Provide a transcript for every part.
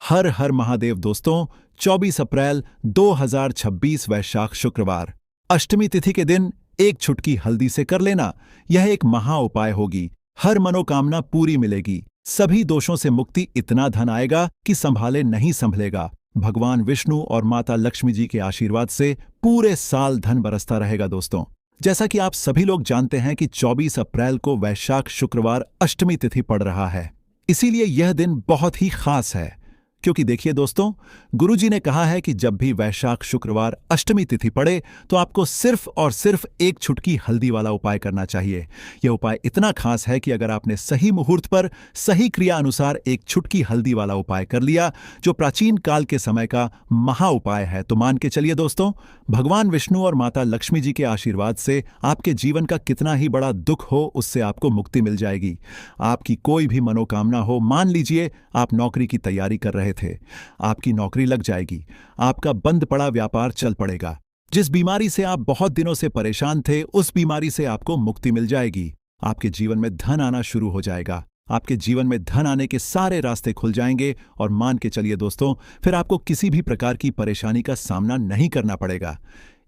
हर हर महादेव दोस्तों। 24 अप्रैल 2026 वैशाख शुक्रवार अष्टमी तिथि के दिन एक छुटकी हल्दी से कर लेना, यह एक महा उपाय होगी। हर मनोकामना पूरी मिलेगी, सभी दोषों से मुक्ति, इतना धन आएगा कि संभाले नहीं संभलेगा। भगवान विष्णु और माता लक्ष्मी जी के आशीर्वाद से पूरे साल धन बरसता रहेगा दोस्तों। जैसा कि आप सभी लोग जानते हैं कि 24 अप्रैल को वैशाख शुक्रवार अष्टमी तिथि पड़ रहा है, इसीलिए यह दिन बहुत ही खास है। क्योंकि देखिए दोस्तों, गुरुजी ने कहा है कि जब भी वैशाख शुक्रवार अष्टमी तिथि पड़े तो आपको सिर्फ और सिर्फ एक छुटकी हल्दी वाला उपाय करना चाहिए। यह उपाय इतना खास है कि अगर आपने सही मुहूर्त पर सही क्रिया अनुसार एक छुटकी हल्दी वाला उपाय कर लिया, जो प्राचीन काल के समय का महा उपाय है, तो मान के चलिए दोस्तों, भगवान विष्णु और माता लक्ष्मी जी के आशीर्वाद से आपके जीवन का कितना ही बड़ा दुख हो, उससे आपको मुक्ति मिल जाएगी। आपकी कोई भी मनोकामना हो, मान लीजिए आप नौकरी की तैयारी कर रहे थे, आपकी नौकरी लग जाएगी, आपका बंद पड़ा व्यापार चल पड़ेगा, जिस बीमारी से आप बहुत दिनों से परेशान थे, उस बीमारी से आपको मुक्ति मिल जाएगी। आपके जीवन में धन आना शुरू हो जाएगा, आपके जीवन में धन आने के सारे रास्ते खुल जाएंगे और मान के चलिए दोस्तों, फिर आपको किसी भी प्रकार की परेशानी का सामना नहीं करना पड़ेगा।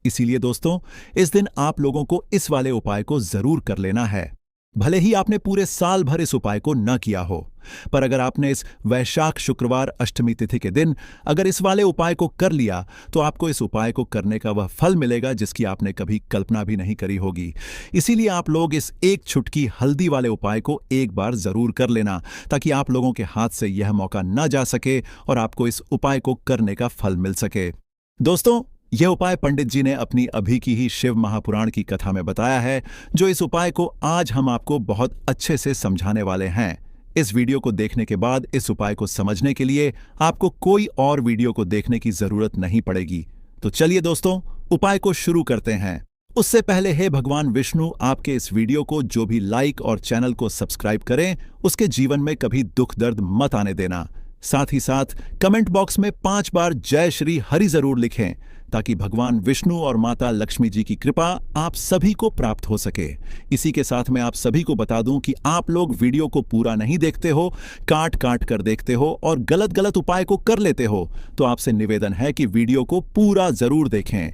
इसीलिए दोस्तों, इस दिन आप लोगों को इस वाले उपाय को जरूर कर लेना है। भले ही आपने पूरे साल भर इस उपाय को न किया हो, पर अगर आपने इस वैशाख शुक्रवार अष्टमी तिथि के दिन अगर इस वाले उपाय को कर लिया, तो आपको इस उपाय को करने का वह फल मिलेगा जिसकी आपने कभी कल्पना भी नहीं करी होगी। इसीलिए आप लोग इस एक छुटकी हल्दी वाले उपाय को एक बार जरूर कर लेना, ताकि आप लोगों के हाथ से यह मौका न जा सके और आपको इस उपाय को करने का फल मिल सके। दोस्तों, यह उपाय पंडित जी ने अपनी अभी की ही शिव महापुराण की कथा में बताया है, जो इस उपाय को आज हम आपको बहुत अच्छे से समझाने वाले हैं। इस वीडियो को देखने के बाद इस उपाय को समझने के लिए आपको कोई और वीडियो को देखने की जरूरत नहीं पड़ेगी। तो चलिए दोस्तों, उपाय को शुरू करते हैं। उससे पहले हे भगवान विष्णु, आपके इस वीडियो को जो भी लाइक और चैनल को सब्सक्राइब करें, उसके जीवन में कभी दुख दर्द मत आने देना। साथ ही साथ कमेंट बॉक्स में 5 बार जय श्री हरि जरूर लिखें, ताकि भगवान विष्णु और माता लक्ष्मी जी की कृपा आप सभी को प्राप्त हो सके। इसी के साथ मैं आप सभी को बता दूं कि आप लोग वीडियो को पूरा नहीं देखते हो, काट काट कर देखते हो और गलत गलत उपाय को कर लेते हो, तो आपसे निवेदन है कि वीडियो को पूरा जरूर देखें।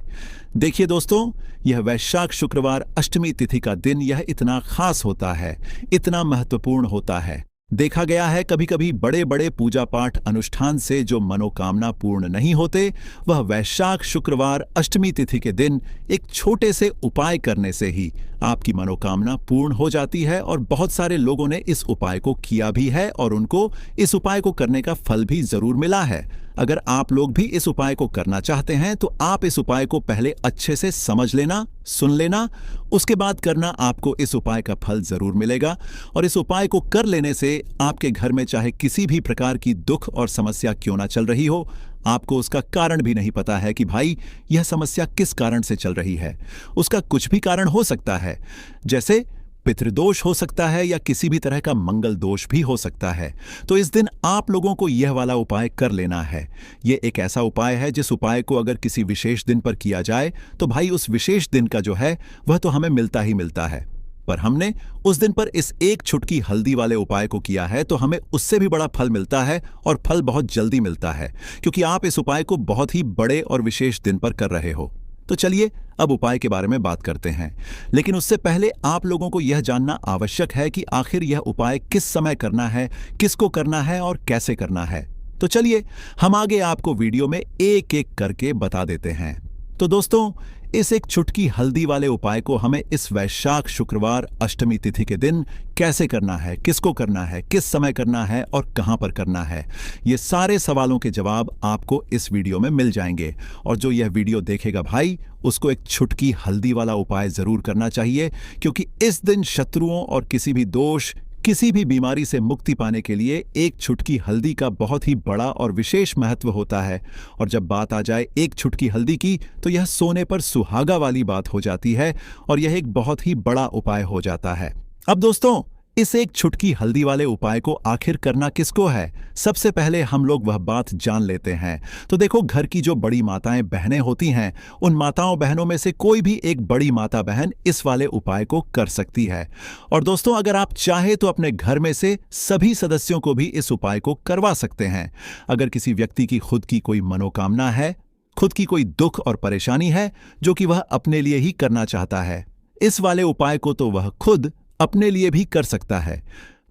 देखिए दोस्तों, यह वैशाख शुक्रवार अष्टमी तिथि का दिन यह इतना खास होता है, इतना महत्वपूर्ण होता है। देखा गया है कभी कभी बड़े बड़े पूजा पाठ अनुष्ठान से जो मनोकामना पूर्ण नहीं होते, वह वैशाख शुक्रवार अष्टमी तिथि के दिन एक छोटे से उपाय करने से ही आपकी मनोकामना पूर्ण हो जाती है। और बहुत सारे लोगों ने इस उपाय को किया भी है और उनको इस उपाय को करने का फल भी जरूर मिला है। अगर आप लोग भी इस उपाय को करना चाहते हैं, तो आप इस उपाय को पहले अच्छे से समझ लेना, सुन लेना, उसके बाद करना, आपको इस उपाय का फल जरूर मिलेगा। और इस उपाय को कर लेने से आपके घर में चाहे किसी भी प्रकार की दुख और समस्या क्यों ना चल रही हो, आपको उसका कारण भी नहीं पता है कि भाई यह समस्या किस कारण से चल रही है। उसका कुछ भी कारण हो सकता है, जैसे पितृदोष हो सकता है या किसी भी तरह का मंगल दोष भी हो सकता है। तो इस दिन आप लोगों को यह वाला उपाय कर लेना है। यह एक ऐसा उपाय है जिस उपाय को अगर किसी विशेष दिन पर किया जाए, तो भाई उस विशेष दिन का जो है वह तो हमें मिलता ही मिलता है। पर हमने उस दिन पर इस एक छुटकी हल्दी वाले उपाय को किया है, तो हमें उससे भी बड़ा फल मिलता है और फल बहुत जल्दी मिलता है, क्योंकि आप इस उपाय को बहुत ही बड़े और विशेष दिन पर कर रहे हो। तो चलिए अब उपाय के बारे में बात करते हैं, लेकिन उससे पहले आप लोगों को यह जानना आवश्यक है कि आखिर यह उपाय किस समय करना है, किसको करना है और कैसे करना है। तो चलिए हम आगे आपको वीडियो में एक एक करके बता देते हैं। तो दोस्तों, इस एक छुटकी हल्दी वाले उपाय को हमें इस वैशाख शुक्रवार अष्टमी तिथि के दिन कैसे करना है, किसको करना है, किस समय करना है और कहां पर करना है, ये सारे सवालों के जवाब आपको इस वीडियो में मिल जाएंगे। और जो यह वीडियो देखेगा भाई, उसको एक छुटकी हल्दी वाला उपाय जरूर करना चाहिए, क्योंकि इस दिन शत्रुओं और किसी भी दोष, किसी भी बीमारी से मुक्ति पाने के लिए एक छुटकी हल्दी का बहुत ही बड़ा और विशेष महत्व होता है। और जब बात आ जाए एक छुटकी हल्दी की, तो यह सोने पर सुहागा वाली बात हो जाती है और यह एक बहुत ही बड़ा उपाय हो जाता है। अब दोस्तों, इस एक छुटकी हल्दी वाले उपाय को आखिर करना किसको है? सबसे पहले हम लोग वह बात जान लेते हैं। तो देखो, घर की जो बड़ी माताएं बहनें होती हैं, उन माताओं बहनों में से कोई भी एक बड़ी माता बहन इस वाले उपाय को कर सकती है। और दोस्तों, अगर आप चाहे तो अपने घर में से सभी सदस्यों को भी इस उपाय को करवा सकते हैं। अगर किसी व्यक्ति की खुद की कोई मनोकामना है, खुद की कोई दुख और परेशानी है जो कि वह अपने लिए ही करना चाहता है, इस वाले उपाय को तो वह खुद अपने लिए भी कर सकता है।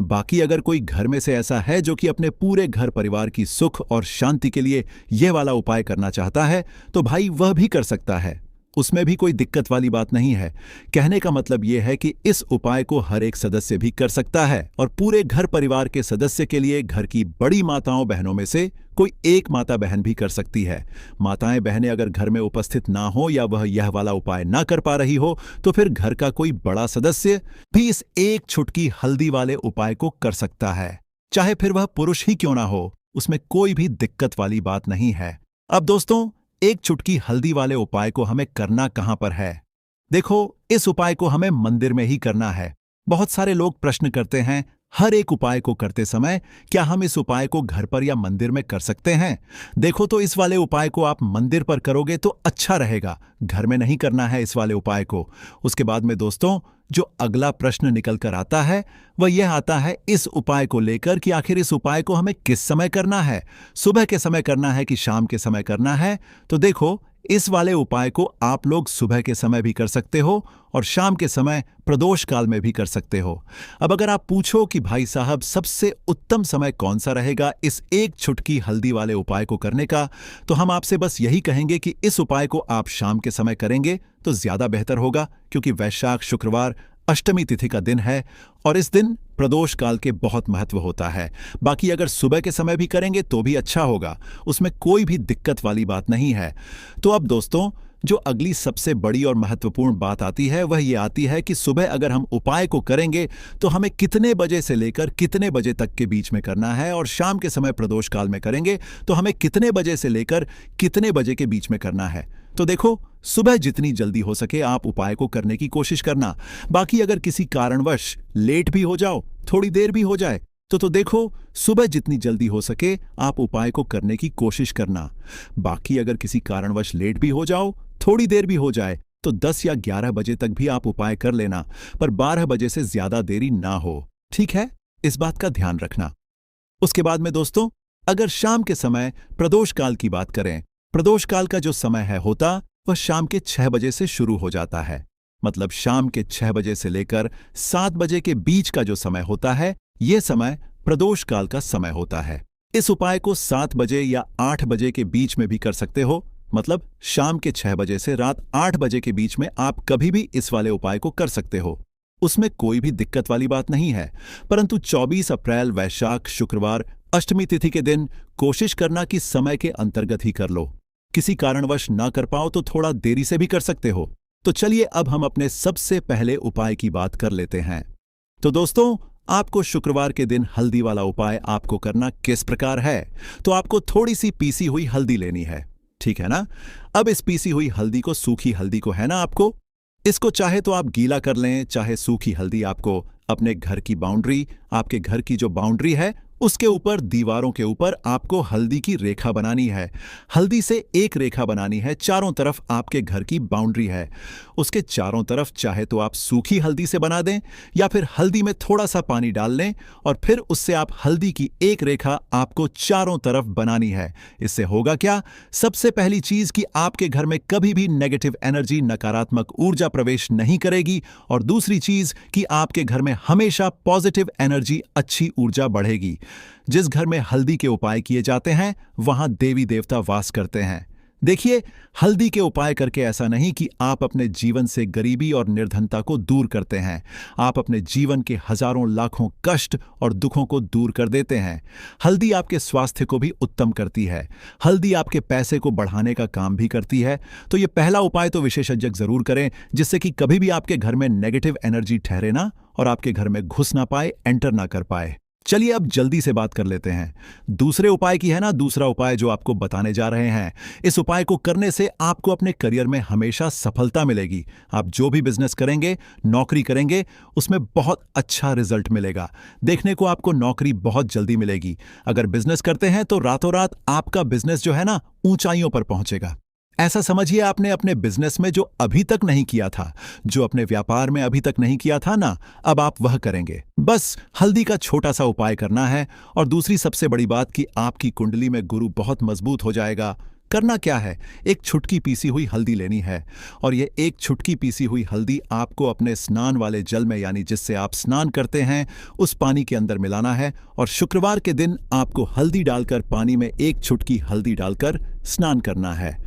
बाकी अगर कोई घर में से ऐसा है जो कि अपने पूरे घर परिवार की सुख और शांति के लिए यह वाला उपाय करना चाहता है, तो भाई वह भी कर सकता है। उसमें भी कोई दिक्कत वाली बात नहीं है। कहने का मतलब यह है कि इस उपाय को हर एक सदस्य भी कर सकता है और पूरे घर परिवार के सदस्य के लिए घर की बड़ी माताओं बहनों में से कोई एक माता बहन भी कर सकती है। माताएं बहनें अगर घर में उपस्थित ना हो या वह यह वाला उपाय ना कर पा रही हो, तो फिर घर का कोई बड़ा सदस्य भी इस एक छुटकी हल्दी वाले उपाय को कर सकता है, चाहे फिर वह पुरुष ही क्यों ना हो। उसमें कोई भी दिक्कत वाली बात नहीं है। अब दोस्तों, एक चुटकी हल्दी वाले उपाय को हमें करना कहां पर है? देखो, इस उपाय को हमें मंदिर में ही करना है। बहुत सारे लोग प्रश्न करते हैं, हर एक उपाय को करते समय क्या हम इस उपाय को घर पर या मंदिर में कर सकते हैं? देखो, तो इस वाले उपाय को आप मंदिर पर करोगे तो अच्छा रहेगा, घर में नहीं करना है इस वाले उपाय को। उसके बाद में दोस्तों, जो अगला प्रश्न निकल कर आता है वह यह आता है इस उपाय को लेकर कि आखिर इस उपाय को हमें किस समय करना है, सुबह के समय करना है कि शाम के समय करना है? तो देखो, इस वाले उपाय को आप लोग सुबह के समय भी कर सकते हो और शाम के समय प्रदोष काल में भी कर सकते हो। अब अगर आप पूछो कि भाई साहब सबसे उत्तम समय कौन सा रहेगा इस एक छुटकी हल्दी वाले उपाय को करने का, तो हम आपसे बस यही कहेंगे कि इस उपाय को आप शाम के समय करेंगे तो ज्यादा बेहतर होगा, क्योंकि वैशाख शुक्रवार अष्टमी तिथि का दिन है और इस दिन प्रदोष काल के बहुत महत्व होता है। बाकी अगर सुबह के समय भी करेंगे तो भी अच्छा होगा, उसमें कोई भी दिक्कत वाली बात नहीं है। तो अब दोस्तों, जो अगली सबसे बड़ी और महत्वपूर्ण बात आती है वह ये आती है कि सुबह अगर हम उपाय को करेंगे तो हमें कितने बजे से लेकर कितने बजे तक के बीच में करना है, और शाम के समय प्रदोष काल में करेंगे तो हमें कितने बजे से लेकर कितने बजे के बीच में करना है। तो देखो, सुबह जितनी जल्दी हो सके आप उपाय को करने की कोशिश करना। बाकी अगर किसी कारणवश लेट भी हो जाओ, थोड़ी देर भी हो जाए, तो देखो, सुबह जितनी जल्दी हो सके आप उपाय को करने की कोशिश करना। बाकी अगर किसी कारणवश लेट भी हो जाओ, थोड़ी देर भी हो जाए, तो 10 या 11 बजे तक भी आप उपाय कर लेना, पर 12 बजे से ज्यादा देरी ना हो। ठीक है, इस बात का ध्यान रखना। उसके बाद में दोस्तों, अगर शाम के समय प्रदोष काल की बात करें, प्रदोष काल का जो समय है होता वह शाम के 6 बजे से शुरू हो जाता है। मतलब शाम के 6 बजे से लेकर 7 बजे के बीच का जो समय होता है, यह समय प्रदोष काल का समय होता है। इस उपाय को 7 बजे या 8 बजे के बीच में भी कर सकते हो। मतलब शाम के 6 बजे से रात 8 बजे के बीच में आप कभी भी इस वाले उपाय को कर सकते हो, उसमें कोई भी दिक्कत वाली बात नहीं है। परंतु 24 अप्रैल वैशाख शुक्रवार अष्टमी तिथि के दिन कोशिश करना कि समय के अंतर्गत ही कर लो। किसी कारणवश ना कर पाओ तो थोड़ा देरी से भी कर सकते हो। तो चलिए अब हम अपने सबसे पहले उपाय की बात कर लेते हैं। तो दोस्तों, आपको शुक्रवार के दिन हल्दी वाला उपाय आपको करना किस प्रकार है? तो आपको थोड़ी सी पीसी हुई हल्दी लेनी है, ठीक है ना? अब इस पीसी हुई हल्दी को, सूखी हल्दी को है ना, आपको इसको चाहे तो आप गीला कर लें, चाहे सूखी हल्दी आपको अपने घर की बाउंड्री, आपके घर की जो बाउंड्री है उसके ऊपर, दीवारों के ऊपर आपको हल्दी की रेखा बनानी है। हल्दी से एक रेखा बनानी है, चारों तरफ आपके घर की बाउंड्री है, उसके चारों तरफ चाहे तो आप सूखी हल्दी से बना दें या फिर हल्दी में थोड़ा सा पानी डाल लें और फिर उससे आप हल्दी की एक रेखा आपको चारों तरफ बनानी है। इससे होगा क्या? सबसे पहली चीज कि आपके घर में कभी भी नेगेटिव एनर्जी, नकारात्मक ऊर्जा प्रवेश नहीं करेगी, और दूसरी चीज कि आपके घर में हमेशा पॉजिटिव एनर्जी, अच्छी ऊर्जा बढ़ेगी। जिस घर में हल्दी के उपाय किए जाते हैं वहां देवी देवता वास करते हैं। देखिए, हल्दी के उपाय करके ऐसा नहीं कि आप अपने जीवन से गरीबी और निर्धनता को दूर करते हैं, आप अपने जीवन के हजारों लाखों कष्ट और दुखों को दूर कर देते हैं। हल्दी आपके स्वास्थ्य को भी उत्तम करती है, हल्दी आपके पैसे को बढ़ाने का काम भी करती है। तो ये पहला उपाय तो विशेषज्ञ जरूर करें, जिससे कि कभी भी आपके घर में नेगेटिव एनर्जी ठहरे ना और आपके घर में घुस ना पाए, एंटर ना कर पाए। चलिए अब जल्दी से बात कर लेते हैं दूसरे उपाय की। है ना, दूसरा उपाय जो आपको बताने जा रहे हैं, इस उपाय को करने से आपको अपने करियर में हमेशा सफलता मिलेगी। आप जो भी बिजनेस करेंगे, नौकरी करेंगे, उसमें बहुत अच्छा रिजल्ट मिलेगा। देखने को आपको नौकरी बहुत जल्दी मिलेगी। अगर बिजनेस करते हैं तो रातों रात आपका बिजनेस जो है ना, ऊंचाइयों पर पहुंचेगा। ऐसा समझिए आपने अपने बिजनेस में जो अभी तक नहीं किया था, जो अपने व्यापार में अभी तक नहीं किया था ना, अब आप वह करेंगे। बस हल्दी का छोटा सा उपाय करना है। और दूसरी सबसे बड़ी बात कि आपकी कुंडली में गुरु बहुत मजबूत हो जाएगा। करना क्या है, एक छुटकी पीसी हुई हल्दी लेनी है। और ये एक छुटकी पीसी हुई हल्दी आपको अपने स्नान वाले जल में, यानी जिससे आप स्नान करते हैं, उस पानी के अंदर मिलाना है। और शुक्रवार के दिन आपको हल्दी डालकर, पानी में एक छुटकी हल्दी डालकर स्नान करना है।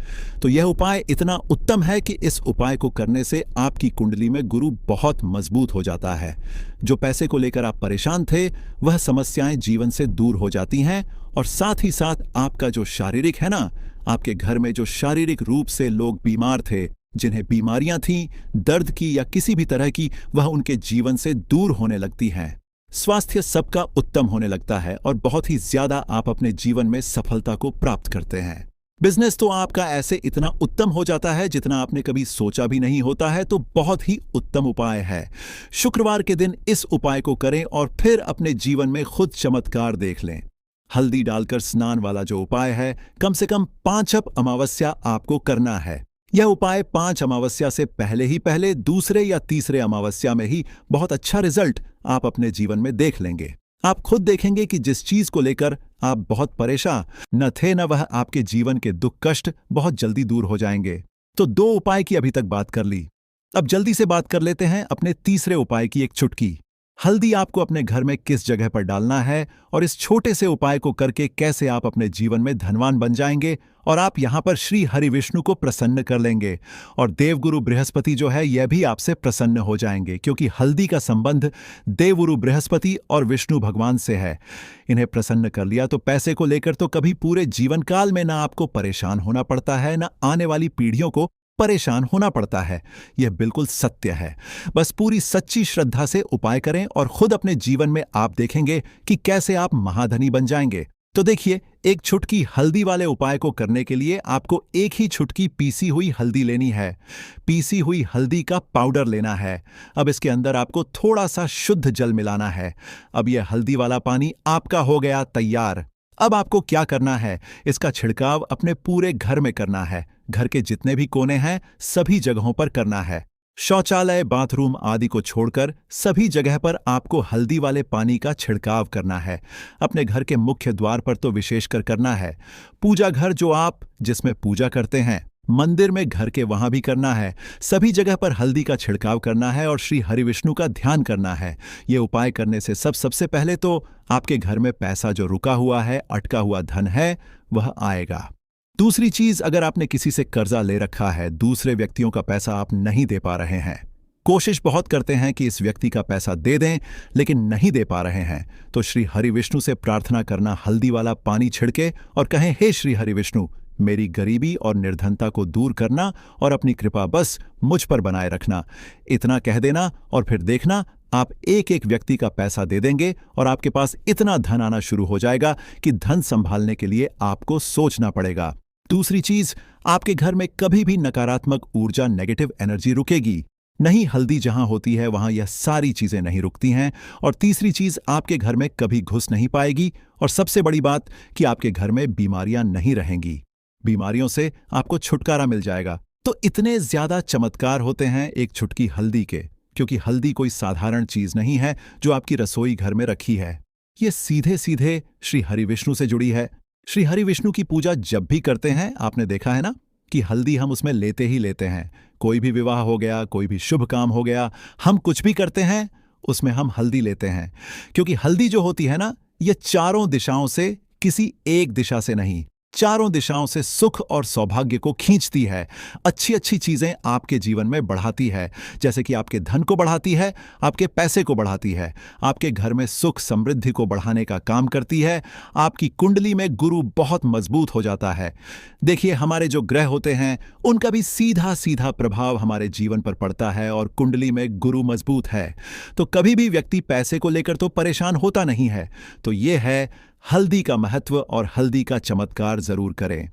तो यह उपाय इतना उत्तम है कि इस उपाय को करने से आपकी कुंडली में गुरु बहुत मजबूत हो जाता है। जो पैसे को लेकर आप परेशान थे, वह समस्याएं जीवन से दूर हो जाती हैं। और साथ ही साथ आपका जो शारीरिक है ना, आपके घर में जो शारीरिक रूप से लोग बीमार थे, जिन्हें बीमारियां थीं, दर्द की या किसी भी तरह की, वह उनके जीवन से दूर होने लगती हैं। स्वास्थ्य सबका उत्तम होने लगता है और बहुत ही ज्यादा आप अपने जीवन में सफलता को प्राप्त करते हैं। बिजनेस तो आपका ऐसे इतना उत्तम हो जाता है जितना आपने कभी सोचा भी नहीं होता है। तो बहुत ही उत्तम उपाय है। शुक्रवार के दिन इस उपाय को करें और फिर अपने जीवन में खुद चमत्कार देख लें। हल्दी डालकर स्नान वाला जो उपाय है, कम से कम 5 अमावस्या आपको करना है। यह उपाय 5 अमावस्या से पहले ही पहले, दूसरे या तीसरे अमावस्या में ही बहुत अच्छा रिजल्ट आप अपने जीवन में देख लेंगे। आप खुद देखेंगे कि जिस चीज को लेकर आप बहुत परेशान न थे, न वह आपके जीवन के दुख कष्ट बहुत जल्दी दूर हो जाएंगे। तो 2 उपाय की अभी तक बात कर ली। अब जल्दी से बात कर लेते हैं अपने तीसरे उपाय की, एक चुटकी। हल्दी आपको अपने घर में किस जगह पर डालना है और इस छोटे से उपाय को करके कैसे आप अपने जीवन में धनवान बन जाएंगे और आप यहां पर श्री हरि विष्णु को प्रसन्न कर लेंगे। और देवगुरु बृहस्पति जो है, यह भी आपसे प्रसन्न हो जाएंगे, क्योंकि हल्दी का संबंध देवगुरु बृहस्पति और विष्णु भगवान से है। इन्हें प्रसन्न कर लिया तो पैसे को लेकर तो कभी पूरे जीवन काल में ना आपको परेशान होना पड़ता है, ना आने वाली पीढ़ियों को परेशान होना पड़ता है। यह बिल्कुल सत्य है। बस पूरी सच्ची श्रद्धा से उपाय करें और खुद अपने जीवन में आप देखेंगे कि कैसे आप महाधनी बन जाएंगे। तो देखिए, एक छुटकी हल्दी वाले उपाय को करने के लिए आपको एक ही छुटकी पीसी हुई हल्दी लेनी है। पीसी हुई हल्दी का पाउडर लेना है। अब इसके अंदर आपको थोड़ा सा शुद्ध जल मिलाना है। अब यह हल्दी वाला पानी आपका हो गया तैयार। अब आपको क्या करना है, इसका छिड़काव अपने पूरे घर में करना है। घर के जितने भी कोने हैं, सभी जगहों पर करना है। शौचालय, बाथरूम आदि को छोड़कर सभी जगह पर आपको हल्दी वाले पानी का छिड़काव करना है। अपने घर के मुख्य द्वार पर तो विशेषकर करना है। पूजा घर जो आप जिसमें पूजा करते हैं, मंदिर में, घर के वहां भी करना है। सभी जगह पर हल्दी का छिड़काव करना है और श्री हरि विष्णु का ध्यान करना है। ये उपाय करने से सबसे पहले तो आपके घर में पैसा जो रुका हुआ है, अटका हुआ धन है, वह आएगा। दूसरी चीज, अगर आपने किसी से कर्जा ले रखा है, दूसरे व्यक्तियों का पैसा आप नहीं दे पा रहे हैं, कोशिश बहुत करते हैं कि इस व्यक्ति का पैसा दे दें, लेकिन नहीं दे पा रहे हैं, तो श्री हरि विष्णु से प्रार्थना करना, हल्दी वाला पानी छिड़के और कहें, हे श्री हरि विष्णु, मेरी गरीबी और निर्धनता को दूर करना और अपनी कृपा बस मुझ पर बनाए रखना। इतना कह देना और फिर देखना, आप एक एक व्यक्ति का पैसा दे देंगे और आपके पास इतना धन आना शुरू हो जाएगा कि धन संभालने के लिए आपको सोचना पड़ेगा। दूसरी चीज, आपके घर में कभी भी नकारात्मक ऊर्जा, नेगेटिव एनर्जी रुकेगी नहीं। हल्दी जहां होती है वहां यह सारी चीजें नहीं रुकती हैं। और तीसरी चीज, आपके घर में कभी घुस नहीं पाएगी। और सबसे बड़ी बात कि आपके घर में बीमारियां नहीं रहेंगी। बीमारियों से आपको छुटकारा मिल जाएगा। तो इतने ज्यादा चमत्कार होते हैं एक छुटकी हल्दी के, क्योंकि हल्दी कोई साधारण चीज नहीं है जो आपकी रसोई घर में रखी है। ये सीधे सीधे श्री हरि विष्णु से जुड़ी है। श्री हरि विष्णु की पूजा जब भी करते हैं, आपने देखा है ना कि हल्दी हम उसमें लेते ही लेते हैं। कोई भी विवाह हो गया, कोई भी शुभ काम हो गया, हम कुछ भी करते हैं उसमें हम हल्दी लेते हैं। क्योंकि हल्दी जो होती है ना, ये चारों दिशाओं से, किसी एक दिशा से नहीं, चारों दिशाओं से सुख और सौभाग्य को खींचती है। अच्छी अच्छी चीजें आपके जीवन में बढ़ाती है, जैसे कि आपके धन को बढ़ाती है, आपके पैसे को बढ़ाती है, आपके घर में सुख समृद्धि को बढ़ाने का काम करती है। आपकी कुंडली में गुरु बहुत मजबूत हो जाता है। देखिए, हमारे जो ग्रह होते हैं उनका भी सीधा सीधा प्रभाव हमारे जीवन पर पड़ता है, और कुंडली में गुरु मजबूत है तो कभी भी व्यक्ति पैसे को लेकर तो परेशान होता नहीं है। तो यह है हल्दी का महत्व, और हल्दी का चमत्कार जरूर करें।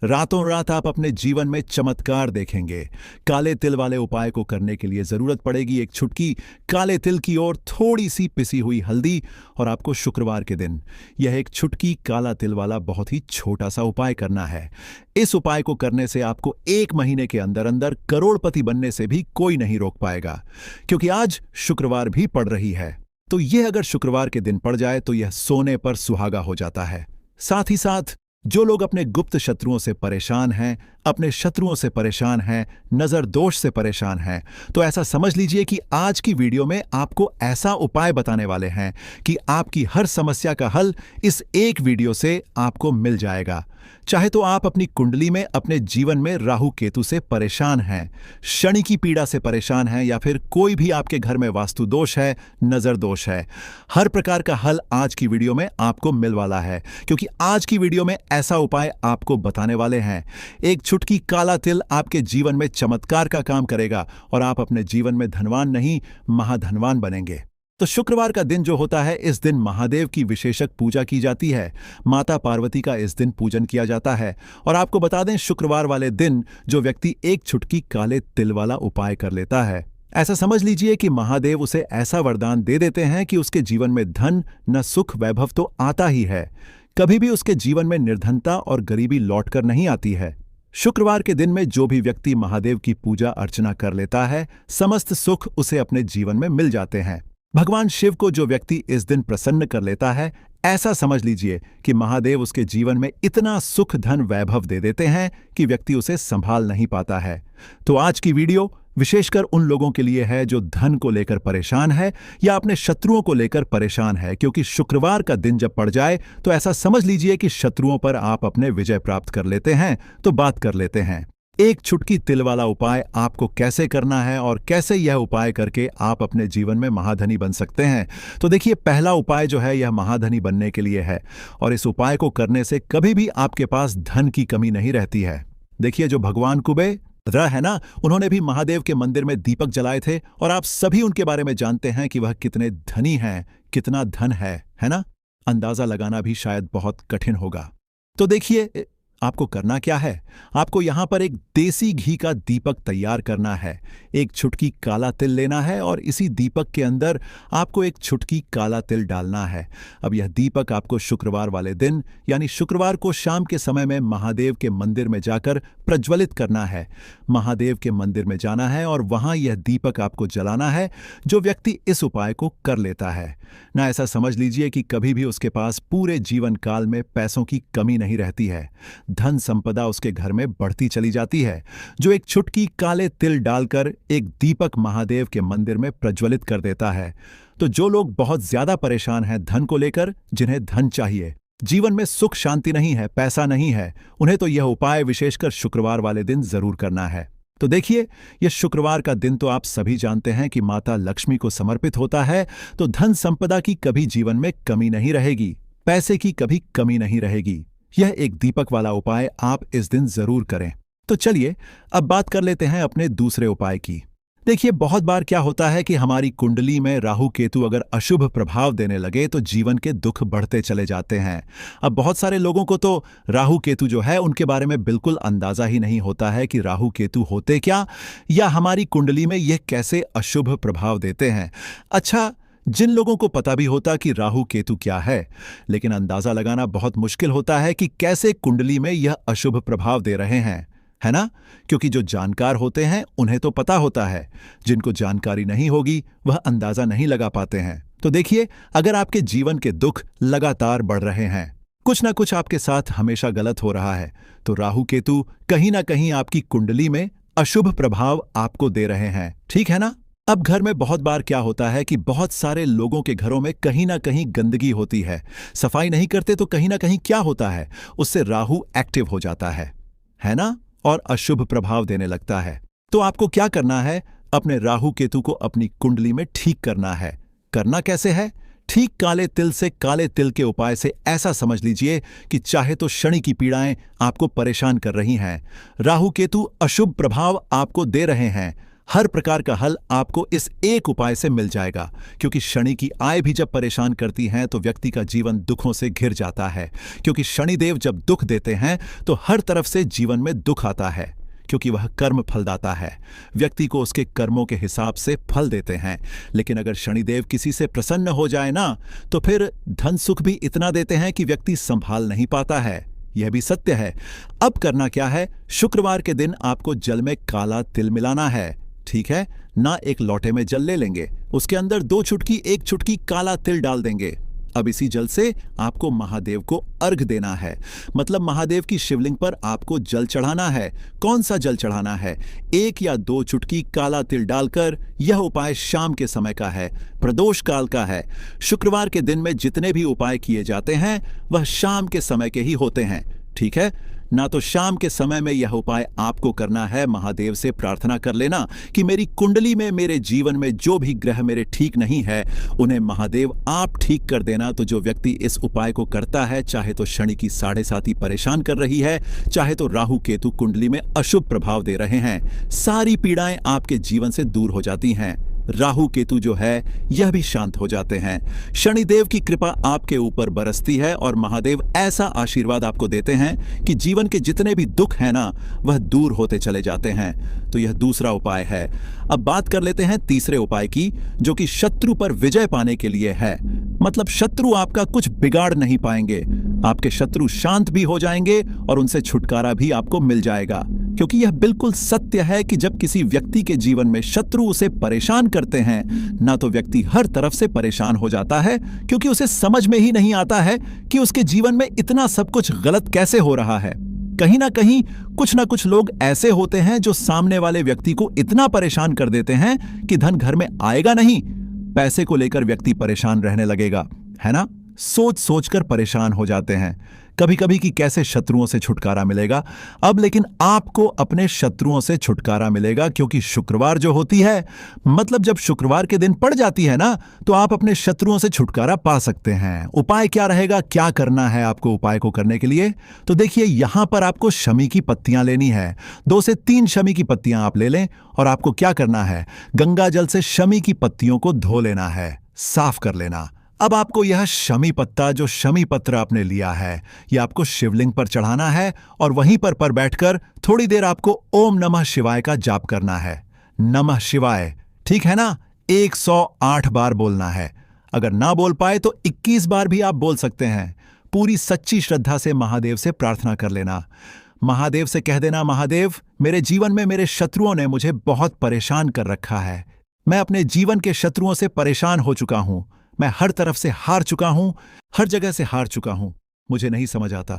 रातों रात आप अपने जीवन में चमत्कार देखेंगे। काले तिल वाले उपाय को करने के लिए जरूरत पड़ेगी एक चुटकी काले तिल की और थोड़ी सी पिसी हुई हल्दी, और आपको शुक्रवार के दिन यह एक चुटकी काला तिल वाला बहुत ही छोटा सा उपाय करना है। इस उपाय को करने से आपको 1 महीने के अंदर अंदर करोड़पति बनने से भी कोई नहीं रोक पाएगा, क्योंकि आज शुक्रवार भी पड़ रही है। तो यह अगर शुक्रवार के दिन पड़ जाए तो यह सोने पर सुहागा हो जाता है। साथ ही साथ जो लोग अपने गुप्त शत्रुओं से परेशान हैं, अपने शत्रुओं से परेशान हैं, नजर दोष से परेशान हैं, तो ऐसा समझ लीजिए कि आज की वीडियो में आपको ऐसा उपाय बताने वाले हैं कि आपकी हर समस्या का हल इस एक वीडियो से आपको मिल जाएगा। चाहे तो आप अपनी कुंडली में अपने जीवन में राहु केतु से परेशान हैं, शनि की पीड़ा से परेशान हैं, या फिर कोई भी आपके घर में वास्तु दोष है, नजर दोष है, हर प्रकार का हल आज की वीडियो में आपको मिल वाला है, क्योंकि आज की वीडियो में ऐसा उपाय आपको बताने वाले हैं। एक चुटकी काला तिल आपके जीवन में चमत्कार का काम करेगा, और आप अपने जीवन में धनवान नहीं महाधनवान बनेंगे। तो शुक्रवार का दिन जो होता है, इस दिन महादेव की विशेषक पूजा की जाती है। माता पार्वती का इस दिन पूजन किया जाता है। और आपको बता दें, शुक्रवार वाले दिन जो व्यक्ति एक चुटकी काले तिल वाला उपाय कर लेता है, ऐसा समझ लीजिए कि महादेव उसे ऐसा वरदान दे देते हैं कि उसके जीवन में धन न सुख वैभव तो आता ही है, कभी भी उसके जीवन में निर्धनता और गरीबी लौटकर नहीं आती है। शुक्रवार के दिन में जो भी व्यक्ति महादेव की पूजा अर्चना कर लेता है, समस्त सुख उसे अपने जीवन में मिल जाते हैं। भगवान शिव को जो व्यक्ति इस दिन प्रसन्न कर लेता है, ऐसा समझ लीजिए कि महादेव उसके जीवन में इतना सुख धन वैभव दे देते हैं कि व्यक्ति उसे संभाल नहीं पाता है। तो आज की वीडियो विशेषकर उन लोगों के लिए है जो धन को लेकर परेशान है या अपने शत्रुओं को लेकर परेशान है, क्योंकि शुक्रवार का दिन जब पड़ जाए तो ऐसा समझ लीजिए कि शत्रुओं पर आप अपने विजय प्राप्त कर लेते हैं। तो बात कर लेते हैं एक चुटकी तिल वाला उपाय आपको कैसे करना है, और कैसे यह उपाय करके आप अपने जीवन में महाधनी बन सकते हैं। तो देखिए, पहला उपाय जो है यह महाधनी बनने के लिए है, और इस उपाय को करने से कभी भी आपके पास धन की कमी नहीं रहती है। देखिए, जो भगवान कुबेर है ना, उन्होंने भी महादेव के मंदिर में दीपक जलाए थे, और आप सभी उनके बारे में जानते हैं कि वह कितने धनी हैं, कितना धन है ना। अंदाजा लगाना भी शायद बहुत कठिन होगा। तो देखिए, आपको करना क्या है, आपको यहां पर एक देसी घी का दीपक तैयार करना है। एक चुटकी काला तिल लेना है, और इसी दीपक के अंदर आपको एक चुटकी काला तिल डालना है। अब यह दीपक आपको शुक्रवार वाले दिन यानी शुक्रवार को शाम के समय में महादेव के मंदिर में जाकर प्रज्वलित करना है। महादेव के मंदिर में जाना है और वहां यह दीपक आपको जलाना है। जो व्यक्ति इस उपाय को कर लेता है ना, ऐसा समझ लीजिए कि कभी भी उसके पास पूरे जीवन काल में पैसों की कमी नहीं रहती है, धन संपदा उसके घर में बढ़ती चली जाती है। जो एक चुटकी काले तिल डालकर एक दीपक महादेव के मंदिर में प्रज्वलित कर देता है, तो जो लोग बहुत ज्यादा परेशान हैं धन को लेकर, जिन्हें धन चाहिए, जीवन में सुख शांति नहीं है, पैसा नहीं है, उन्हें तो यह उपाय विशेषकर शुक्रवार वाले दिन जरूर करना है। तो देखिए, यह शुक्रवार का दिन तो आप सभी जानते हैं कि माता लक्ष्मी को समर्पित होता है, तो धन संपदा की कभी जीवन में कमी नहीं रहेगी, पैसे की कभी कमी नहीं रहेगी। यह एक दीपक वाला उपाय आप इस दिन जरूर करें। तो चलिए अब बात कर लेते हैं अपने दूसरे उपाय की। देखिए, बहुत बार क्या होता है कि हमारी कुंडली में राहु केतु अगर अशुभ प्रभाव देने लगे तो जीवन के दुख बढ़ते चले जाते हैं। अब बहुत सारे लोगों को तो राहु केतु जो है उनके बारे में बिल्कुल अंदाजा ही नहीं होता है कि राहु केतु होते क्या, या हमारी कुंडली में यह कैसे अशुभ प्रभाव देते हैं। अच्छा, जिन लोगों को पता भी होता कि राहु केतु क्या है, लेकिन अंदाजा लगाना बहुत मुश्किल होता है कि कैसे कुंडली में यह अशुभ प्रभाव दे रहे हैं, है ना। क्योंकि जो जानकार होते हैं उन्हें तो पता होता है, जिनको जानकारी नहीं होगी वह अंदाजा नहीं लगा पाते हैं। तो देखिए, अगर आपके जीवन के दुख लगातार बढ़ रहे हैं, कुछ ना कुछ आपके साथ हमेशा गलत हो रहा है, तो राहु केतु कहीं ना कहीं आपकी कुंडली में अशुभ प्रभाव आपको दे रहे हैं, ठीक है ना। अब घर में बहुत बार क्या होता है कि बहुत सारे लोगों के घरों में कहीं ना कहीं गंदगी होती है। सफाई नहीं करते तो कहीं ना कहीं क्या होता है, उससे राहु एक्टिव हो जाता है ना, और अशुभ प्रभाव देने लगता है। तो आपको क्या करना है, अपने राहु केतु को अपनी कुंडली में ठीक करना है। करना कैसे है? ठीक काले तिल से काले तिल के उपाय से ऐसा समझ लीजिए कि चाहे तो शनि की पीड़ाएं आपको परेशान कर रही हैं, राहु केतु अशुभ प्रभाव आपको दे रहे हैं, हर प्रकार का हल आपको इस एक उपाय से मिल जाएगा। क्योंकि शनि की आय भी जब परेशान करती हैं तो व्यक्ति का जीवन दुखों से घिर जाता है। क्योंकि शनिदेव जब दुख देते हैं तो हर तरफ से जीवन में दुख आता है, क्योंकि वह कर्म फलदाता है। व्यक्ति को उसके कर्मों के हिसाब से फल देते हैं। लेकिन अगर शनिदेव किसी से प्रसन्न हो जाए ना, तो फिर धन सुख भी इतना देते हैं कि व्यक्ति संभाल नहीं पाता है। यह भी सत्य है। अब करना क्या है, शुक्रवार के दिन आपको जल में काला तिल मिलाना है। ठीक है ना, एक लोटे में जल ले लेंगे, उसके अंदर 2 चुटकी 1 चुटकी काला तिल डाल देंगे। अब इसी जल से आपको महादेव को अर्घ देना है, मतलब महादेव की शिवलिंग पर आपको जल चढ़ाना है। कौन सा जल चढ़ाना है? 1 या 2 चुटकी काला तिल डालकर। यह उपाय शाम के समय का है, प्रदोष काल का है। शुक्रवार के दिन में जितने भी उपाय किए जाते हैं वह शाम के समय के ही होते हैं। ठीक है ना, तो शाम के समय में यह उपाय आपको करना है। महादेव से प्रार्थना कर लेना कि मेरी कुंडली में, मेरे जीवन में जो भी ग्रह मेरे ठीक नहीं है उन्हें महादेव आप ठीक कर देना। तो जो व्यक्ति इस उपाय को करता है, चाहे तो शनि की 7.5 परेशान कर रही है, चाहे तो राहु केतु कुंडली में अशुभ प्रभाव दे रहे हैं, सारी पीड़ाएं आपके जीवन से दूर हो जाती हैं। राहु केतु जो है यह भी शांत हो जाते हैं। शनिदेव की कृपा आपके ऊपर बरसती है और महादेव ऐसा आशीर्वाद आपको देते हैं कि जीवन के जितने भी दुख हैं ना, वह दूर होते चले जाते हैं। तो यह दूसरा उपाय है। अब बात कर लेते हैं तीसरे उपाय की, जो कि शत्रु पर विजय पाने के लिए है। मतलब शत्रु आपका कुछ बिगाड़ नहीं पाएंगे, आपके शत्रु शांत भी हो जाएंगे और उनसे छुटकारा भी आपको मिल जाएगा। क्योंकि यह बिल्कुल सत्य है कि जब किसी व्यक्ति के जीवन में शत्रु उसे परेशान करते हैं ना, तो व्यक्ति हर तरफ से परेशान हो जाता है, क्योंकि उसे समझ में ही नहीं आता है कि उसके जीवन में इतना सब कुछ गलत कैसे हो रहा है। कहीं ना कुछ लोग ऐसे होते हैं जो सामने वाले व्यक्ति को इतना परेशान कर देते हैं कि धन घर में आएगा नहीं, पैसे को लेकर व्यक्ति परेशान रहने लगेगा, है ना। सोच सोचकर परेशान हो जाते हैं कभी कभी कि कैसे शत्रुओं से छुटकारा मिलेगा। अब लेकिन आपको अपने शत्रुओं से छुटकारा मिलेगा, क्योंकि शुक्रवार जो होती है, मतलब जब शुक्रवार के दिन पड़ जाती है ना, तो आप अपने शत्रुओं से छुटकारा पा सकते हैं। उपाय क्या रहेगा, क्या करना है आपको उपाय को करने के लिए? तो देखिए, यहां पर आपको शमी की पत्तियां लेनी है। 2 से 3 शमी की पत्तियां आप ले लें और आपको क्या करना है, गंगा जल से शमी की पत्तियों को धो लेना है, साफ कर लेना। अब आपको यह शमी पत्ता, जो शमी पत्र आपने लिया है, यह आपको शिवलिंग पर चढ़ाना है और वहीं पर बैठकर थोड़ी देर आपको ओम नमः शिवाय का जाप करना है। नमः शिवाय, ठीक है ना, 108 बार बोलना है। अगर ना बोल पाए तो 21 बार भी आप बोल सकते हैं। पूरी सच्ची श्रद्धा से महादेव से प्रार्थना कर लेना। महादेव से कह देना, महादेव, मेरे जीवन में मेरे शत्रुओं ने मुझे बहुत परेशान कर रखा है। मैं अपने जीवन के शत्रुओं से परेशान हो चुका हूं। मैं हर तरफ से हार चुका हूं, हर जगह से हार चुका हूं। मुझे नहीं समझ आता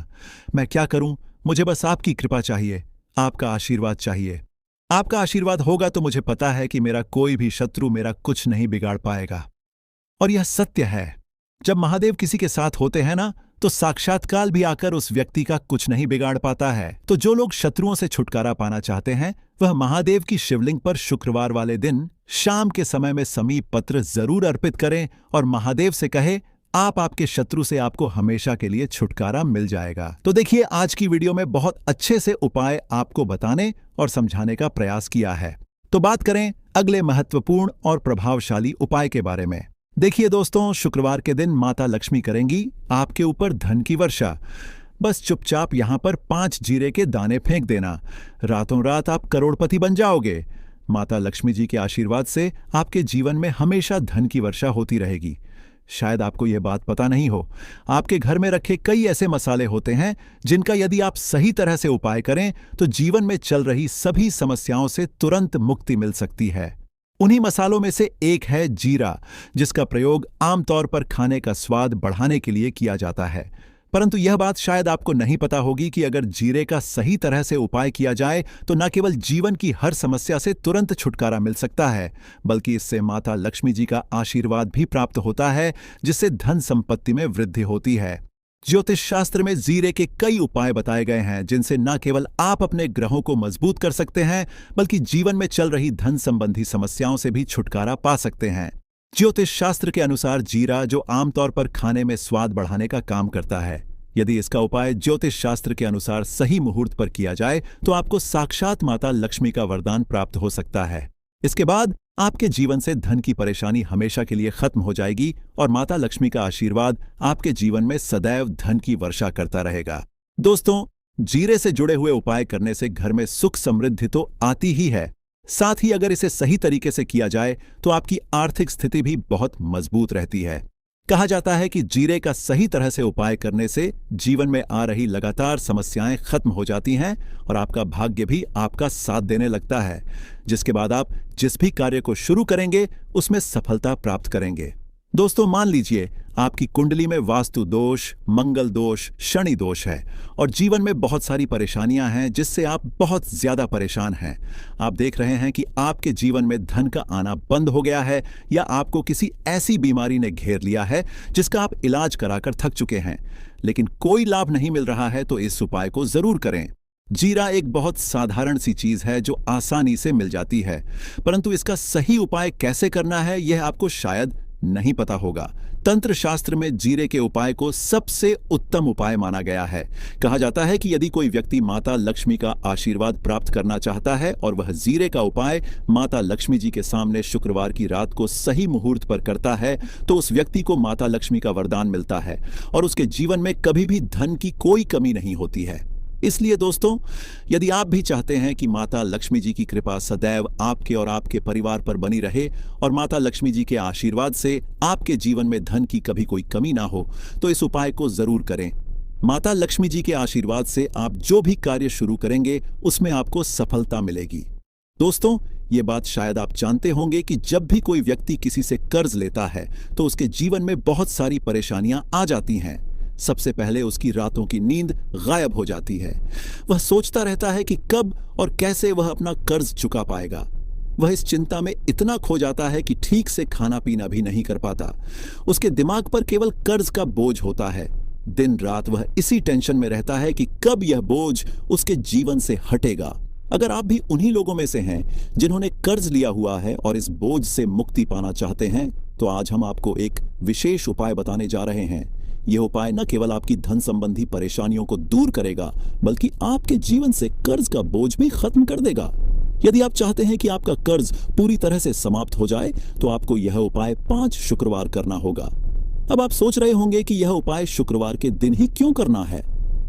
मैं क्या करूं। मुझे बस आपकी कृपा चाहिए, आपका आशीर्वाद चाहिए। आपका आशीर्वाद होगा तो मुझे पता है कि मेरा कोई भी शत्रु मेरा कुछ नहीं बिगाड़ पाएगा। और यह सत्य है, जब महादेव किसी के साथ होते हैं ना, तो साक्षात्कार भी आकर उस व्यक्ति का कुछ नहीं बिगाड़ पाता है। तो जो लोग शत्रुओं से छुटकारा पाना चाहते हैं, वह महादेव की शिवलिंग पर शुक्रवार वाले दिन शाम के समय में समीप पत्र जरूर अर्पित करें और महादेव से कहे, आपके शत्रु से आपको हमेशा के लिए छुटकारा मिल जाएगा। तो देखिए, आज की वीडियो में बहुत अच्छे से उपाय आपको बताने और समझाने का प्रयास किया है। तो बात करें अगले महत्वपूर्ण और प्रभावशाली उपाय के बारे में। देखिए दोस्तों, शुक्रवार के दिन माता लक्ष्मी करेंगी आपके ऊपर धन की वर्षा। बस चुपचाप यहां पर 5 जीरे के दाने फेंक देना, रातों रात आप करोड़पति बन जाओगे। माता लक्ष्मी जी के आशीर्वाद से आपके जीवन में हमेशा धन की वर्षा होती रहेगी। शायद आपको यह बात पता नहीं हो, आपके घर में रखे कई ऐसे मसाले होते हैं जिनका यदि आप सही तरह से उपाय करें तो जीवन में चल रही सभी समस्याओं से तुरंत मुक्ति मिल सकती है। उन्हीं मसालों में से एक है जीरा, जिसका प्रयोग आमतौर पर खाने का स्वाद बढ़ाने के लिए किया जाता है। परंतु यह बात शायद आपको नहीं पता होगी कि अगर जीरे का सही तरह से उपाय किया जाए तो न केवल जीवन की हर समस्या से तुरंत छुटकारा मिल सकता है, बल्कि इससे माता लक्ष्मी जी का आशीर्वाद भी प्राप्त होता है, जिससे धन संपत्ति में वृद्धि होती है। ज्योतिष शास्त्र में जीरे के कई उपाय बताए गए हैं, जिनसे न केवल आप अपने ग्रहों को मजबूत कर सकते हैं, बल्कि जीवन में चल रही धन संबंधी समस्याओं से भी छुटकारा पा सकते हैं। ज्योतिष शास्त्र के अनुसार जीरा, जो आमतौर पर खाने में स्वाद बढ़ाने का काम करता है, यदि इसका उपाय ज्योतिष शास्त्र के अनुसार सही मुहूर्त पर किया जाए तो आपको साक्षात माता लक्ष्मी का वरदान प्राप्त हो सकता है। इसके बाद आपके जीवन से धन की परेशानी हमेशा के लिए खत्म हो जाएगी और माता लक्ष्मी का आशीर्वाद आपके जीवन में सदैव धन की वर्षा करता रहेगा। दोस्तों, जीरे से जुड़े हुए उपाय करने से घर में सुख समृद्धि तो आती ही है, साथ ही अगर इसे सही तरीके से किया जाए तो आपकी आर्थिक स्थिति भी बहुत मजबूत रहती है। कहा जाता है कि जीरे का सही तरह से उपाय करने से जीवन में आ रही लगातार समस्याएं खत्म हो जाती हैं और आपका भाग्य भी आपका साथ देने लगता है, जिसके बाद आप जिस भी कार्य को शुरू करेंगे उसमें सफलता प्राप्त करेंगे। दोस्तों, मान लीजिए आपकी कुंडली में वास्तु दोष, मंगल दोष, शनि दोष है और जीवन में बहुत सारी परेशानियां हैं जिससे आप बहुत ज्यादा परेशान हैं। आप देख रहे हैं कि आपके जीवन में धन का आना बंद हो गया है या आपको किसी ऐसी बीमारी ने घेर लिया है जिसका आप इलाज कराकर थक चुके हैं, लेकिन कोई लाभ नहीं मिल रहा है, तो इस उपाय को जरूर करें। जीरा एक बहुत साधारण सी चीज है जो आसानी से मिल जाती है, परंतु इसका सही उपाय कैसे करना है यह आपको शायद नहीं पता होगा। तंत्र शास्त्र में जीरे के उपाय को सबसे उत्तम उपाय माना गया है। कहा जाता है कि यदि कोई व्यक्ति माता लक्ष्मी का आशीर्वाद प्राप्त करना चाहता है और वह जीरे का उपाय माता लक्ष्मी जी के सामने शुक्रवार की रात को सही मुहूर्त पर करता है, तो उस व्यक्ति को माता लक्ष्मी का वरदान मिलता है और उसके जीवन में कभी भी धन की कोई कमी नहीं होती है। इसलिए दोस्तों, यदि आप भी चाहते हैं कि माता लक्ष्मी जी की कृपा सदैव आपके और आपके परिवार पर बनी रहे और माता लक्ष्मी जी के आशीर्वाद से आपके जीवन में धन की कभी कोई कमी ना हो, तो इस उपाय को जरूर करें। माता लक्ष्मी जी के आशीर्वाद से आप जो भी कार्य शुरू करेंगे उसमें आपको सफलता मिलेगी। दोस्तों, ये बात शायद आप जानते होंगे कि जब भी कोई व्यक्ति किसी से कर्ज लेता है तो उसके जीवन में बहुत सारी परेशानियां आ जाती हैं। सबसे पहले उसकी रातों की नींद गायब हो जाती है। वह सोचता रहता है कि कब और कैसे वह अपना कर्ज चुका पाएगा। वह इस चिंता में इतना खो जाता है कि ठीक से खाना पीना भी नहीं कर पाता। उसके दिमाग पर केवल कर्ज का बोझ होता है। दिन रात वह इसी टेंशन में रहता है कि कब यह बोझ उसके जीवन से हटेगा। अगर आप भी उन्हीं लोगों में से हैं जिन्होंने कर्ज लिया हुआ है और इस बोझ से मुक्ति पाना चाहते हैं, तो आज हम आपको एक विशेष उपाय बताने जा रहे हैं। यह उपाय न केवल आपकी धन संबंधी परेशानियों को दूर करेगा, बल्कि आपके जीवन से कर्ज का बोझ भी खत्म कर देगा। यदि आप चाहते हैं कि आपका कर्ज पूरी तरह से समाप्त हो जाए, तो आपको यह उपाय 5 शुक्रवार करना होगा। अब आप सोच रहे होंगे कि यह उपाय शुक्रवार के दिन ही क्यों करना है।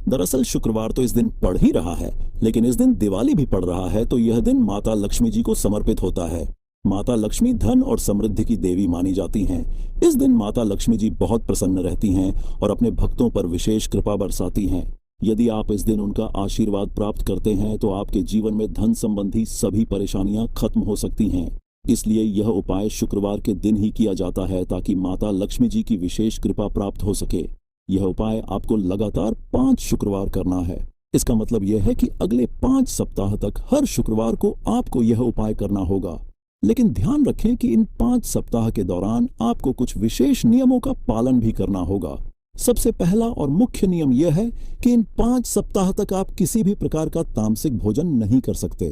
दरअसल शुक्रवार तो इस दिन पड़ ही रहा है, लेकिन इस दिन दिवाली भी पड़ रहा है, तो यह दिन माता लक्ष्मी जी को समर्पित होता है। माता लक्ष्मी धन और समृद्धि की देवी मानी जाती हैं। इस दिन माता लक्ष्मी जी बहुत प्रसन्न रहती हैं और अपने भक्तों पर विशेष कृपा बरसाती हैं। यदि आप इस दिन उनका आशीर्वाद प्राप्त करते हैं तो आपके जीवन में धन संबंधी सभी परेशानियां खत्म हो सकती हैं। इसलिए यह उपाय शुक्रवार के दिन ही किया जाता है ताकि माता लक्ष्मी जी की विशेष कृपा प्राप्त हो सके। यह उपाय आपको लगातार 5 शुक्रवार करना है। इसका मतलब यह है कि अगले 5 सप्ताह तक हर शुक्रवार को आपको यह उपाय करना होगा। लेकिन ध्यान रखें कि इन 5 सप्ताह के दौरान आपको कुछ विशेष नियमों का पालन भी करना होगा। सबसे पहला और मुख्य नियम यह है कि इन 5 सप्ताह तक आप किसी भी प्रकार का तामसिक भोजन नहीं कर सकते।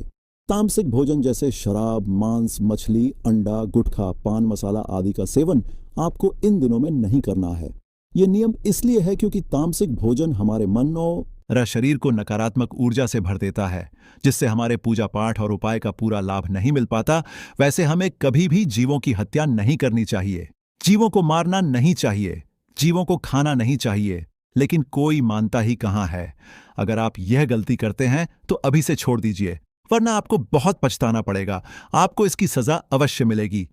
तामसिक भोजन जैसे शराब, मांस, मछली, अंडा, गुटखा, पान मसाला आदि का सेवन आपको इन दिनों में नहीं करना है। यह नियम इसलिए है क्योंकि तामसिक भोजन हमारे मन और शरीर को नकारात्मक ऊर्जा से भर देता है, जिससे हमारे पूजा पाठ और उपाय का पूरा लाभ नहीं मिल पाता। वैसे हमें कभी भी जीवों की हत्या नहीं करनी चाहिए, जीवों को मारना नहीं चाहिए, जीवों को खाना नहीं चाहिए, लेकिन कोई मानता ही कहाँ है। अगर आप यह गलती करते हैं तो अभी से छोड़ दीजिए, वरना आपको बहुत पछताना पड़ेगा। आपको इसकी सजा अवश्य मिलेगी।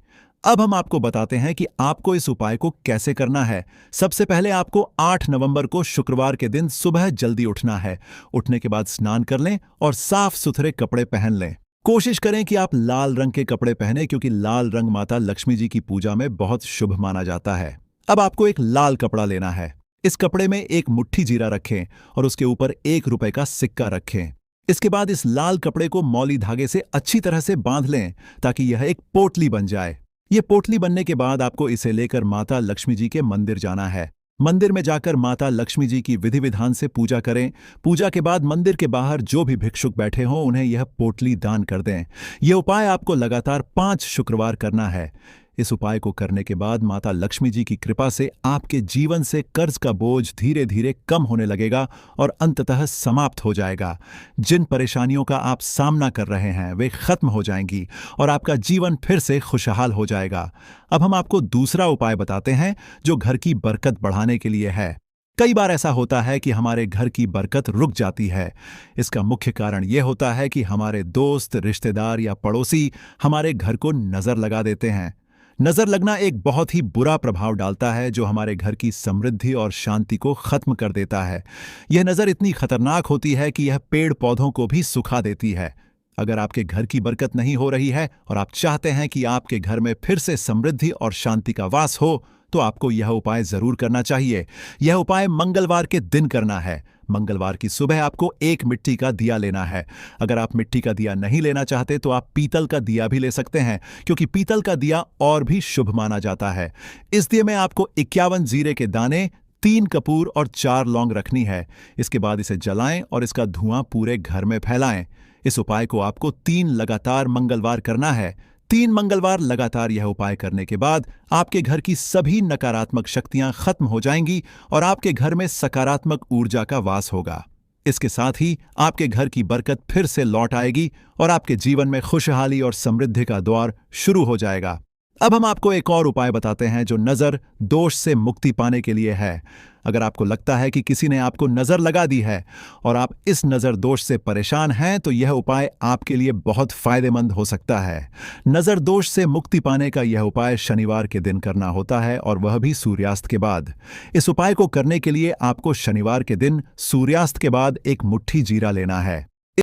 अब हम आपको बताते हैं कि आपको इस उपाय को कैसे करना है। सबसे पहले आपको 8 नवंबर को शुक्रवार के दिन सुबह जल्दी उठना है। उठने के बाद स्नान कर लें और साफ सुथरे कपड़े पहन लें। कोशिश करें कि आप लाल रंग के कपड़े पहनें, क्योंकि लाल रंग माता लक्ष्मी जी की पूजा में बहुत शुभ माना जाता है। अब आपको एक लाल कपड़ा लेना है। इस कपड़े में एक मुट्ठी जीरा रखें और उसके ऊपर 1 रुपए का सिक्का रखें। इसके बाद इस लाल कपड़े को मौली धागे से अच्छी तरह से बांध लें ताकि यह एक पोटली बन जाए। ये पोटली बनने के बाद आपको इसे लेकर माता लक्ष्मी जी के मंदिर जाना है। मंदिर में जाकर माता लक्ष्मी जी की विधि विधान से पूजा करें। पूजा के बाद मंदिर के बाहर जो भी भिक्षुक बैठे हों उन्हें यह पोटली दान कर दें। यह उपाय आपको लगातार 5 शुक्रवार करना है। इस उपाय को करने के बाद माता लक्ष्मी जी की कृपा से आपके जीवन से कर्ज का बोझ धीरे धीरे कम होने लगेगा और अंततः समाप्त हो जाएगा। जिन परेशानियों का आप सामना कर रहे हैं वे खत्म हो जाएंगी और आपका जीवन फिर से खुशहाल हो जाएगा। अब हम आपको दूसरा उपाय बताते हैं जो घर की बरकत बढ़ाने के लिए है। कई बार ऐसा होता है कि हमारे घर की बरकत रुक जाती है। इसका मुख्य कारण यह होता है कि हमारे दोस्त, रिश्तेदार या पड़ोसी हमारे घर को नजर लगा देते हैं। नजर लगना एक बहुत ही बुरा प्रभाव डालता है जो हमारे घर की समृद्धि और शांति को खत्म कर देता है। यह नजर इतनी खतरनाक होती है कि यह पेड़ पौधों को भी सुखा देती है। अगर आपके घर की बरकत नहीं हो रही है और आप चाहते हैं कि आपके घर में फिर से समृद्धि और शांति का वास हो तो आपको यह उपाय जरूर करना चाहिए। यह उपाय मंगलवार के दिन करना है। मंगलवार की सुबह आपको एक मिट्टी का दिया लेना है। अगर आप मिट्टी का दिया नहीं लेना चाहते तो आप पीतल का दिया भी ले सकते हैं, क्योंकि पीतल का दिया और भी शुभ माना जाता है। इस दिए में आपको 51 जीरे के दाने, 3 कपूर और 4 लौंग रखनी है। इसके बाद इसे जलाएं और इसका धुआं पूरे घर में फैलाएं। इस उपाय को आपको 3 लगातार मंगलवार करना है। 3 मंगलवार लगातार यह उपाय करने के बाद आपके घर की सभी नकारात्मक शक्तियां खत्म हो जाएंगी और आपके घर में सकारात्मक ऊर्जा का वास होगा। इसके साथ ही आपके घर की बरकत फिर से लौट आएगी और आपके जीवन में खुशहाली और समृद्धि का द्वार शुरू हो जाएगा। अब हम आपको एक और उपाय बताते हैं जो नजर दोष से मुक्ति पाने के लिए है। अगर आपको लगता है कि किसी ने आपको नजर लगा दी है और आप इस नजर दोष से परेशान हैं तो यह उपाय आपके लिए बहुत फायदेमंद हो सकता है। नजर दोष से मुक्ति पाने का यह उपाय शनिवार के दिन करना होता है और वह भी सूर्यास्त के बाद। इस उपाय को करने के लिए आपको शनिवार के दिन सूर्यास्त के बाद एक मुट्ठी जीरा लेना है।